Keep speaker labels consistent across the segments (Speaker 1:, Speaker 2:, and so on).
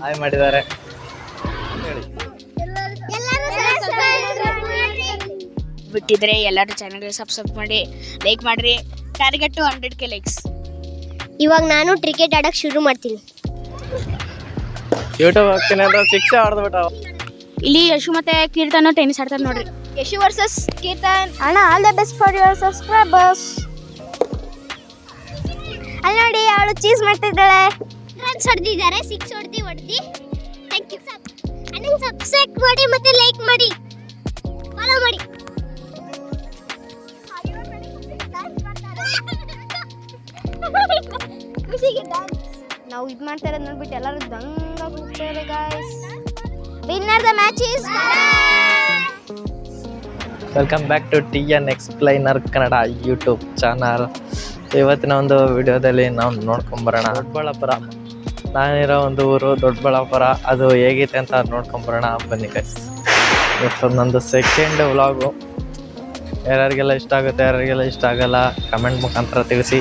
Speaker 1: Hi ಮಾಡಿದ್ದಾರೆ ಹೇಳಿ.
Speaker 2: ಬಿಟ್ಟಿದ್ರೆ ಎಲ್ಲರೂ ಚಾನಲ್ಗೆ ಸಬ್ಸ್ಕ್ರೈಬ್ ಮಾಡಿ, ಲೈಕ್ ಮಾಡಿರಿ. Target 100K likes.
Speaker 3: ಇವಾಗ ನಾನು ಕ್ರಿಕೆಟ್ ಆಡಕ್ಕೆ ಶುರು ಮಾಡ್ತೀನಿ.
Speaker 1: ಯೂಟ್ಯೂಬ್ ಹೋಗ್ತೀನಿ ಅಂದ್ರೆ ಶಿಕ್ಷೆ ಹೊಡೆದ್ಬಿಟ್ಟ.
Speaker 2: ಇಲ್ಲಿ ಯಶು ಮತ್ತೆ ಕೀರ್ತನ ಟೆನ್ನಿಸ್ ಆಡ್ತಾರೆ ನೋಡ್ರಿ. ಯಶು ವರ್ಸಸ್ ಕೀರ್ತನ್.
Speaker 3: ಅಣ್ಣ, all the best for your subscribers. ಅಲ್ಲಿ ನೋಡಿ, ಅವಳು ಚೀಸ್ ಮಾಡ್ತಿದ್ದಾಳೆ. ರನ್ಸ್ ಹೊಡೆದಿದ್ದಾರೆ, 6 ಹೊಡೆದಿ. Thank you. ನನಗೆ ಸಬ್ಸ್ಕ್ರೈಬ್ ಮಾಡಿ ಮತ್ತೆ ಲೈಕ್ ಮಾಡಿ, ಫಾಲೋ ಮಾಡಿ. ನಾವು ಇದು ಮಾಡ್ತಾ ಇರೋದು ನೋಡ್ಬಿಟ್ಟು ಎಲ್ಲರೂ ದಂಗಾಗಿ ಹೋಗ್ತಾರೆ guys. Winner the match is.
Speaker 1: Welcome back to TN explainer Kannada YouTube channel. ಇವತ್ತಿನ ಒಂದು ವಿಡಿಯೋದಲ್ಲಿ ನಾವು ನೋಡ್ಕೊಂಬರೋಣ ದೊಡ್ಡಬಳ್ಳಾಪುರ. ನಾನಿರೋ ಒಂದು ಊರು ದೊಡ್ಡಬಳ್ಳಾಪುರ, ಅದು ಹೇಗೈತೆ ಅಂತ ನೋಡ್ಕೊಂಬರೋಣ ಬನ್ನಿ ಗೈಸ್. ಇವತ್ತು ನಂದು ಸೆಕೆಂಡ್ ವ್ಲಾಗು. ಯಾರ್ಯಾರಿಗೆಲ್ಲ ಇಷ್ಟ ಆಗುತ್ತೆ, ಯಾರ್ಯಾರಿಗೆಲ್ಲ ಇಷ್ಟ ಆಗಲ್ಲ, ಕಮೆಂಟ್ ಮುಖಾಂತರ ತಿಳಿಸಿ.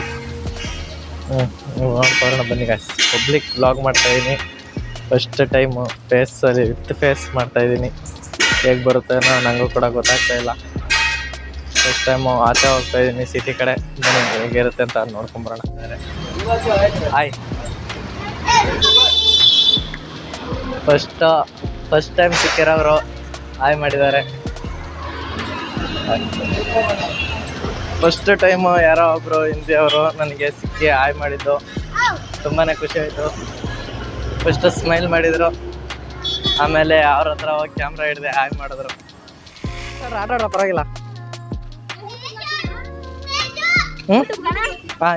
Speaker 1: ನೋಡ್ಕೊಳ್ಳೋಣ ಬನ್ನಿ ಗೈಸ್. ಪಬ್ಲಿಕ್ ವ್ಲಾಗ್ ಮಾಡ್ತಾಯಿದ್ದೀನಿ. ಫಸ್ಟ್ ಟೈಮು ಫೇಸಲ್ಲಿ ವಿತ್ ಫೇಸ್ ಮಾಡ್ತಾಯಿದ್ದೀನಿ. ಹೇಗೆ ಬರುತ್ತೆ ನನಗೂ ಕೂಡ ಗೊತ್ತಾಗ್ತಾ ಇಲ್ಲ. ಫಸ್ಟ್ ಟೈಮು ಆಚೆ ಹೋಗ್ತಾಯಿದ್ದೀನಿ ಸಿಟಿ ಕಡೆ. ಬನ್ನಿ ಹೇಗಿರುತ್ತೆ ಅಂತ ನೋಡ್ಕೊಂಬರೋಣ. ಹಾಯ್. ಫಸ್ಟ್ ಟೈಮ್ ಸಿಕ್ಕಿರೋರು ಹಾಯ್ ಮಾಡಿದ್ದಾರೆ. ಫಸ್ಟ್ ಟೈಮು ಯಾರೋ ಒಬ್ಬರು ಹಿಂದಿಯವರು ನನಗೆ ಸಿಕ್ಕಿ ಹಾಯ್ ಮಾಡಿದ್ದು ತುಂಬಾ ಖುಷಿ ಆಯಿತು. ಫಸ್ಟ್ ಸ್ಮೈಲ್ ಮಾಡಿದರು, ಆಮೇಲೆ ಅವ್ರ ಹತ್ರ ಹೋಗಿ ಕ್ಯಾಮ್ರಾ ಹಿಡಿದೆ ಹಾಯ್ ಮಾಡಿದ್ರು. ಸರ್ ಆಟಾಡೋ ಪರವಾಗಿಲ್ಲ. ಹಾಂ,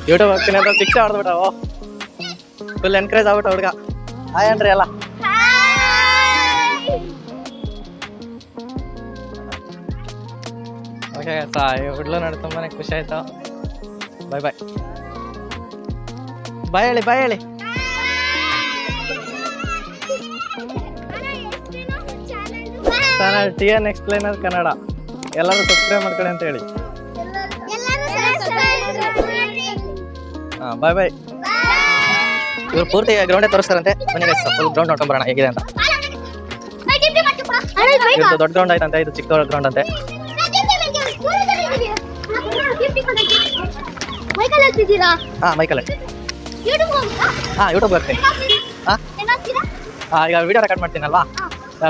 Speaker 1: ಯೂಟ್ಯೂಬ್ ಹೋಗ್ತೀನಿ ಅಂತ ಶಿಕ್ಷೆ ಹೊಡೆದ್ಬಿಟ್ಟವು. ಫುಲ್ ಎನ್ಕರೇಜ್ ಆಗ್ಬಿಟ್ಟು ಹುಡುಗ. ಹಾಯ್ ಅನ್ರಿ ಎಲ್ಲ. ಓಕೆ ಈ ಹುಡ್ಲು ನೋಡಿ ತುಂಬಾ ಖುಷಿ ಆಯಿತು. ಬಾಯ್ ಬಾಯ್. ಬಾಯ್ ಹೇಳಿ, ಬಾಯ್ ಹೇಳಿ. Channel TN explainer Kannada. ಎಲ್ಲರೂ ಸಬ್ಸ್ಕ್ರೈಬ್ ಮಾಡ್ಕೊಳ್ಳಿ ಅಂತ ಹೇಳಿ. ಹಾಂ, ಬಾಯ್ ಬಾಯ್. ಇವ್ರು ಪೂರ್ತಿ ಗ್ರೌಂಡೇ ತೋರಿಸ್ತಾರಂತೆ. ಬನ್ನಿ ಗೈಸ್, ಫುಲ್ ಗ್ರೌಂಡ್ ನೋಡ್ಕೊಂಬರೋಣ ಹೇಗಿದೆ ಅಂತ. ಇದು ದೊಡ್ಡ ಗ್ರೌಂಡ್ ಆಯ್ತಂತೆ, ಇದು ಚಿಕ್ಕ ಗ್ರೌಂಡ್ ಅಂತೆ. ಹಾಂ, ಮೈಕಲ್. ಹಾಂ, ಯೂಟ್ಯೂಬ್ ಹೋಗ್ತೀನಿ. ಹಾಂ, ಈಗ ವಿಡಿಯೋ ರೆಕಾರ್ಡ್ ಮಾಡ್ತೀನಲ್ವಾ,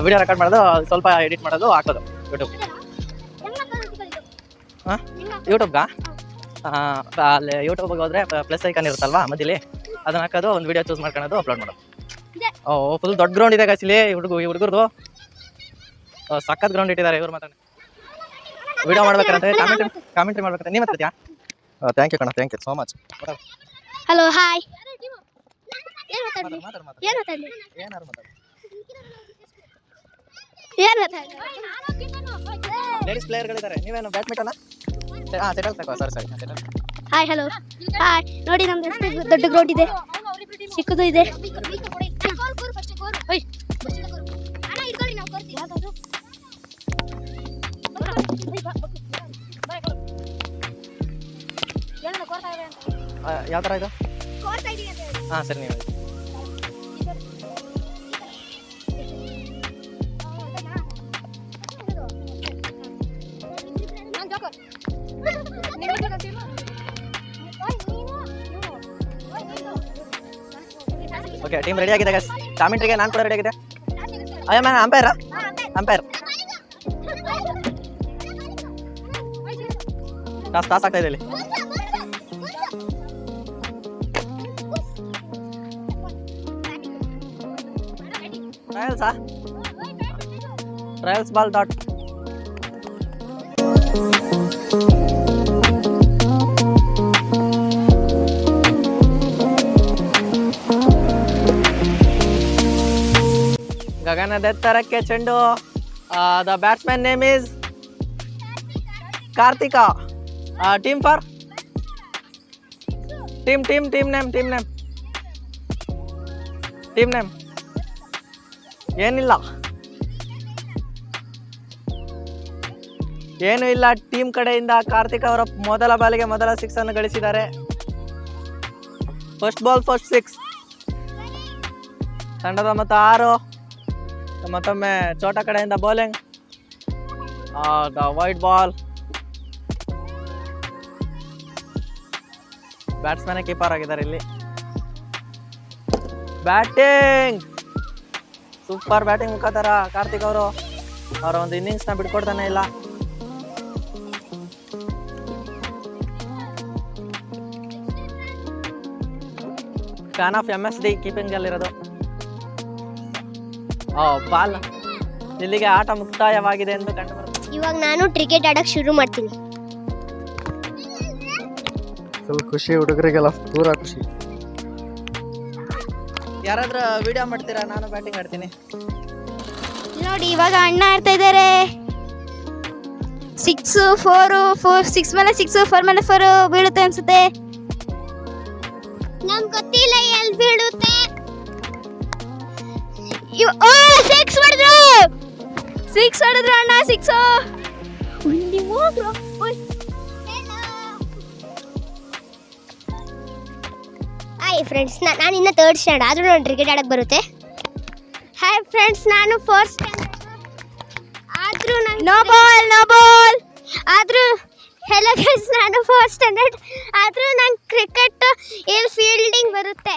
Speaker 1: ವಿಡಿಯೋ ರೆಕಾರ್ಡ್ ಮಾಡೋದು, ಸ್ವಲ್ಪ ಎಡಿಟ್ ಮಾಡೋದು, ಹಾಕೋದು ಯೂಟ್ಯೂಬ್. ಹಾಂ, ಯೂಟ್ಯೂಬ್ಗಾ? ಅಲ್ಲಿ ಯೂಟ್ಯೂಬ್ಗೆ ಹೋದರೆ ಪ್ಲಸ್ ಐಕಾನ್ ಇರುತ್ತಲ್ವಾ ಮಧ್ಯಲಿ, ಅದನ್ನ ಹಾಕೋದು, ಒಂದು ವಿಡಿಯೋ ಚೂಸ್ ಮಾಡ್ಕೊಳ್ಳೋದು, ಅಪ್ಲೋಡ್ ಮಾಡೋದು. ಓ, ಫುಲ್ ದೊಡ್ಡ ಗ್ರೌಂಡ್ ಇದೆ ಗಾಯ್ಸ್ ಇಲ್ಲಿ. ಹುಡುಗರದು ಸಖತ್ ಗ್ರೌಂಡ್ ಇಟ್ಟಿದ್ದಾರೆ. ಇವ್ರು ಮಾತಾಡಿ ವಿಡಿಯೋ ಮಾಡ್ಬೇಕಂತೆ, ಕಾಮೆಂಟ್ರಿ ಮಾಡ್ಬೇಕಂತೆ. ನೀವು ಮಾತಾಡ್ತೀಯಾ? ಥ್ಯಾಂಕ್ ಯು ಕಣ, thank you so much.
Speaker 3: Hello, hi.
Speaker 1: Ladies ಪ್ಲೇಯರ್ಗಳಿದ್ದಾರೆ. ನೀವೇನು ಬ್ಯಾಡ್ಮಿಂಟನ್? ಹಾಂ, ಸೆಟಲ್ ತಗೋ. ಸರಿ.
Speaker 3: Hi, hello, hi. ನೋಡಿ, ನಮ್ದು ಎಷ್ಟು ದೊಡ್ಡ ಗ್ರೌಂಡ್ ಇದೆ, ಚಿಕ್ಕದು ಇದೆ.
Speaker 1: ಯಾವ ಥರ ಇದು? ಹಾಂ, ಸರಿ. ನೀವು ಓಕೆ, ಟೀಮ್ ರೆಡಿ ಆಗಿದೆ ಗೈಸ್. ಕಾಮೆಂಟ್ರಿಗೆ ನಾನು ಕೂಡ ರೆಡಿ ಆಗಿದೆ. ಅಯ್ಯ ಮ್ಯಾನ್, ಅಂಪೈರ್. ಟಾಸ್ ಆಗ್ತಾ ಇದೆ ಇಲ್ಲಿ. Trials ball dot. ಗಗನದೆತ್ತರಕ್ಕೆ ಚೆಂಡು. The batsman name is Karthika. Team for team name ಏನಿಲ್ಲ, ಏನೂ ಇಲ್ಲ. ಟೀಮ್ ಕಡೆಯಿಂದ ಕಾರ್ತಿಕ್ ಅವರ ಮೊದಲ ಬಾಲಿಗೆ ಮೊದಲ 6 ಅನ್ನು ಗಳಿಸಿದ್ದಾರೆ. ಫಸ್ಟ್ ಬಾಲ್ ಫಸ್ಟ್ 6 ತಂಡದ ಮೊತ್ತ 6. ಮತ್ತೊಮ್ಮೆ ಚೋಟ ಕಡೆಯಿಂದ bowling. The white ball. Batsman keeper ಆಗಿದ್ದಾರೆ ಇಲ್ಲಿ. ಬ್ಯಾಟಿಂಗ್ ಸೂಪರ್ ಬ್ಯಾಟಿಂಗ್ ಮುಖಾಂತರ ಕಾರ್ತಿಕ್ ಅವರು ಅವರ ಒಂದು ಇನ್ನಿಂಗ್ಸ್ ನ ಬಿಟ್ಕೊಡ್ತಾನೆ ಇಲ್ಲ. ಫ್ಯಾನ್ ಆಫ್ MSD ಕೀಪಿಂಗ್ ಅಲ್ಲಿರೋದು. ಬಾಲ್ ಇಲ್ಲಿಗೆ ಆಟ ಮುಕ್ತಾಯವಾಗಿದೆ ಎಂದು ಕಂಡುಬರುತ್ತದೆ.
Speaker 3: ಇವಾಗ ನಾನು ಕ್ರಿಕೆಟ್ ಆಡಕ್ ಶುರು ಮಾಡ್ತೀನಿ.
Speaker 1: ಫುಲ್ ಖುಷಿ ಹುಡುಗರಿಗೆಲ್ಲ ಪೂರಾ ಖುಷಿ. ಯಾರಾದ್ರೂ ವಿಡಿಯೋ ಮಾಡ್ತೀರಾ? ನಾನು ಬ್ಯಾಟಿಂಗ್ ಆಡ್ತೀನಿ.
Speaker 2: ನೋಡಿ ಇವಾಗ ಅಣ್ಣ ಆಡ್ತಾ ಇದ್ದಾರೆ. 6 4 6 ಮೇಲೆ 6 4 ಮೇಲೆ 4 ಬೀಳುತ್ತೆ ಅನ್ಸುತ್ತೆ.
Speaker 3: ನಮ್ಗೆ ಗೊತ್ತಿಲ್ಲ ಎಲ್ಲಿ ಬೀಳುತ್ತೆ.
Speaker 2: 6 ಹೊಡೆದ್ರು. 6 ಹೊಡೆದ್ರು ಅಣ್ಣ. 6 ಉಂಡಿ ಹೋಗ್ರು.
Speaker 3: ಹಾಯ್ ಫ್ರೆಂಡ್ಸ್, ನಾನು ಇನ್ನು 3rd ಸ್ಟ್ಯಾಂಡರ್ಡ್ ಆದರೂ ನಾನು ಕ್ರಿಕೆಟ್ ಆಡಕ್ಕೆ ಬರುತ್ತೆ. ಹಾಯ್ ಫ್ರೆಂಡ್ಸ್, ನಾನು 4th ಸ್ಟ್ಯಾಂಡರ್ಡ್ ಆದರೂ
Speaker 2: ನೋ ಬಾಲ್
Speaker 3: ಆದರೂ ಹೆಲೋ ಗೈಸ್, ನಾನು 4th ಸ್ಟ್ಯಾಂಡರ್ಡ್ ಆದರೂ ನಂಗೆ ಕ್ರಿಕೆಟ್ ಇಲ್ಲಿ ಫೀಲ್ಡಿಂಗ್ ಬರುತ್ತೆ.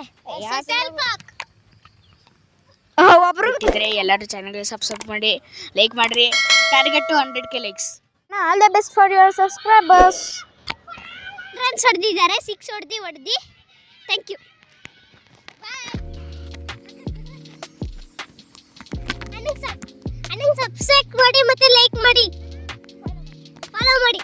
Speaker 2: ಒಬ್ರು ಎಲ್ಲರೂ ಚಾನಲ್ಗೆ ಸಬ್ಸ್ಕ್ರೈಬ್ ಮಾಡಿ, ಲೈಕ್ ಮಾಡಿರಿ. Target 100K likes. All the best for your subscribers.
Speaker 3: Runs ಹೊಡೆದಿದ್ದಾರೆ, 6 ಹೊಡೆದು ಥ್ಯಾಂಕ್ ಯು. ನನಗೆ ಸಬ್ಸ್ಕ್ರೈಬ್ ಮಾಡಿ ಮತ್ತೆ ಲೈಕ್ ಮಾಡಿ, ಫಾಲೋ ಮಾಡಿ.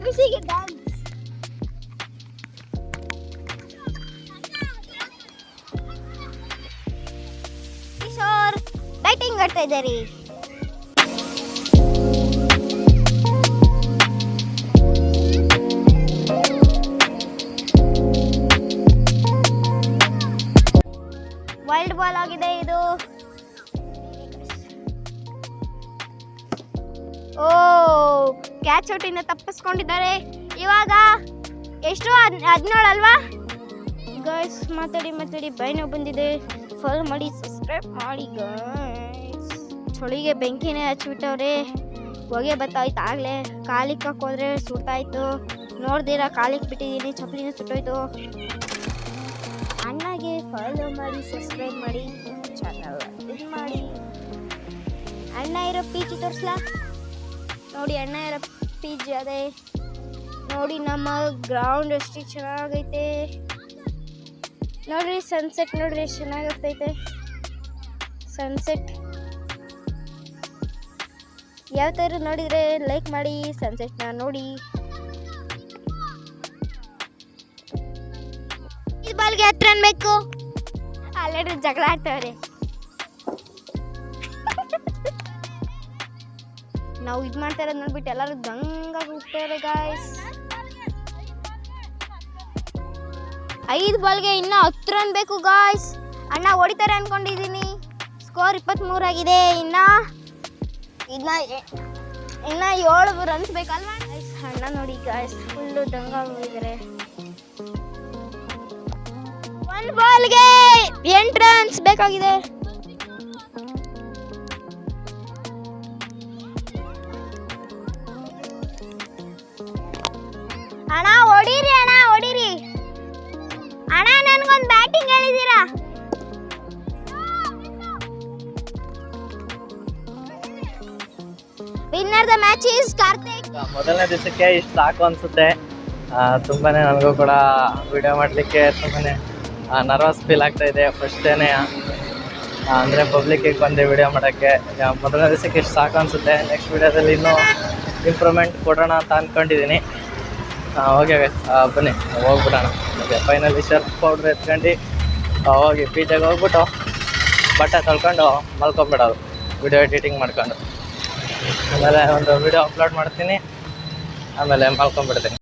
Speaker 3: ಖುಷಿಗೆ ಡ್ಯಾನ್ಸ್. ಕಿಶೋರ್ ಬ್ಯಾಟಿಂಗ್ ಆಡ್ತಾ ಇದ್ದಾರೆ. ವೈಲ್ಡ್ ಬಾಲ್ ಆಗಿದೆ ಇದು. ಕ್ಯಾಚ್ ಔಟಿಂದ ತಪ್ಪಿಸ್ಕೊಂಡಿದ್ದಾರೆ. ಇವಾಗ ಎಷ್ಟು 17 ಅಲ್ವಾ ಗೈಸ್? ಮಾತಾಡಿ ಬೈನೋ ಬಂದಿದೆ. ಫಾಲೋ ಮಾಡಿ, ಸಬ್ಸ್ಕ್ರೈಬ್ ಮಾಡಿ ಗೈಸ್. ಚಳಿಗೆ ಬೆಂಕಿನೇ ಹಚ್ಬಿಟ್ಟವ್ರೆ. ಹೊಗೆ ಬತ್ತಾಯ್ತು ಆಗಲೇ. ಕಾಲಿಗೆ ಹಾಕೋದ್ರೆ ಸುಟ್ಟಾಯ್ತು. ನೋಡ್ದಿರ ಕಾಲಿಗೆ ಬಿಟ್ಟಿದ್ದೀನಿ, ಚಪ್ಪಲಿನ ಸುಟ್ಟೋಯ್ತು. ಅಣ್ಣಗೆ ಫಾಲೋ ಮಾಡಿ, ಸಬ್ಸ್ಕ್ರೈಬ್ ಮಾಡಿ, ಚಾನಲ್ ಇದು ಮಾಡಿ. ಅಣ್ಣ ಇರೋ ಪೀಚ್ ತೋರಿಸ್ಲಾ? ನೋಡಿ ಅಣ್ಣ ಇರೋ ಪೀಚ್ ಅದೇ ನೋಡಿ. ನಮ್ಮ ಗ್ರೌಂಡ್ ಎಷ್ಟು ಚೆನ್ನಾಗೈತೆ ನೋಡ್ರಿ. ಸನ್ಸೆಟ್ ನೋಡ್ರಿ ಎಷ್ಟು ಚೆನ್ನಾಗಾಗ್ತೈತೆ ಸನ್ಸೆಟ್. ಯಾವ ಥರ ನೋಡಿದರೆ ಲೈಕ್ ಮಾಡಿ, ಸನ್ಸೆಟ್ನ ನೋಡಿ. ಈ ಬಾಲ್ಗೆ ಹತ್ರ ಅನ್ಬೇಕು. ಆಲ್ರೆಡಿ ಜಗಳ ಆಡ್ತವ್ರೆ. ನಾವು ಇದು ಮಾಡ್ತಾ ಇರೋದು ನೋಡ್ಬಿಟ್ಟು ಎಲ್ಲರೂ ದಂಗಾಗಿ ಹೋಗ್ತಾರೆ ಗಾಯ್ಸ್. 5 ಬಾಲ್ಗೆ ಇನ್ನೂ 10 ರನ್ ಬೇಕು ಗಾಯ್ಸ್. ಅಣ್ಣ ಹೊಡಿತಾರೆ ಅನ್ಕೊಂಡಿದ್ದೀನಿ. ಸ್ಕೋರ್ 23 ಆಗಿದೆ. ಇನ್ನು 7 ರನ್ಸ್ ಬೇಕಲ್ವಾ? ಅಣ್ಣ ನೋಡಿ ಗಾಯ್ಸ್ ಫುಲ್ಲು ದಂಗಾಗಿ ಹೋಗಿದ್ದಾರೆ. 1 ಬಾಲ್ಗೆ 8 ರನ್ಸ್ ಬೇಕಾಗಿದೆ. ಅಣ್ಣ ಹೊಡೀರಿ, ಅಣ್ಣ ಹೊಡೀರಿ. ಅಣ್ಣ ನನಗೊಂದು ಬ್ಯಾಟಿಂಗ್ ಹೇಳಿದ್ದೀರಾ? Winner the match is Karthik.
Speaker 1: ಮೊದಲನೇ ದಿವಸಕ್ಕೆ ಇಷ್ಟು ಸಾಕು ಅನಿಸುತ್ತೆ. ತುಂಬಾನೇ ನನಗೂ ಕೂಡ ವಿಡಿಯೋ ಮಾಡಲಿಕ್ಕೆ ತುಂಬಾನೇ ನರ್ವಸ್ ಫೀಲ್ ಆಗ್ತಾ ಇದೆ. ಫಸ್ಟೇನೆ ಅಂದರೆ ಪಬ್ಲಿಕ್ಕಿಗೆ ಬಂದು ವಿಡಿಯೋ ಮಾಡೋಕ್ಕೆ ಮೊದಲನೇ ದಿವಸಕ್ಕೆ ಇಷ್ಟು ಸಾಕು ಅನಿಸುತ್ತೆ. ನೆಕ್ಸ್ಟ್ ವಿಡಿಯೋದಲ್ಲಿ ಇನ್ನೂ ಇಂಪ್ರೂವ್ಮೆಂಟ್ ಕೊಡೋಣ ಅಂತ ಅಂದ್ಕೊಂಡಿದ್ದೀನಿ. ಓಕೆ ಬನ್ನಿ ಹೋಗ್ಬಿಡೋಣ. ಓಕೆ ಫೈನಲಿ ಸರ್ಫ್ ಪೌಡ್ರ್ ಎತ್ಕೊಂಡು ಹೋಗಿ ಪೀಜಾಗೆ ಹೋಗ್ಬಿಟ್ಟು ಬಟ್ಟೆ ತೊಳ್ಕೊಂಡು ಮಲ್ಕೊಂಬಿಡೋದು, ವಿಡಿಯೋ ಎಡಿಟಿಂಗ್ ಮಾಡ್ಕೊಂಡು. ಆಮೇಲೆ ಒಂದು ವಿಡಿಯೋ ಅಪ್ಲೋಡ್ ಮಾಡ್ತೀನಿ, ಆಮೇಲೆ ಮಲ್ಕೊಂಡ್ಬಿಡ್ತೀನಿ.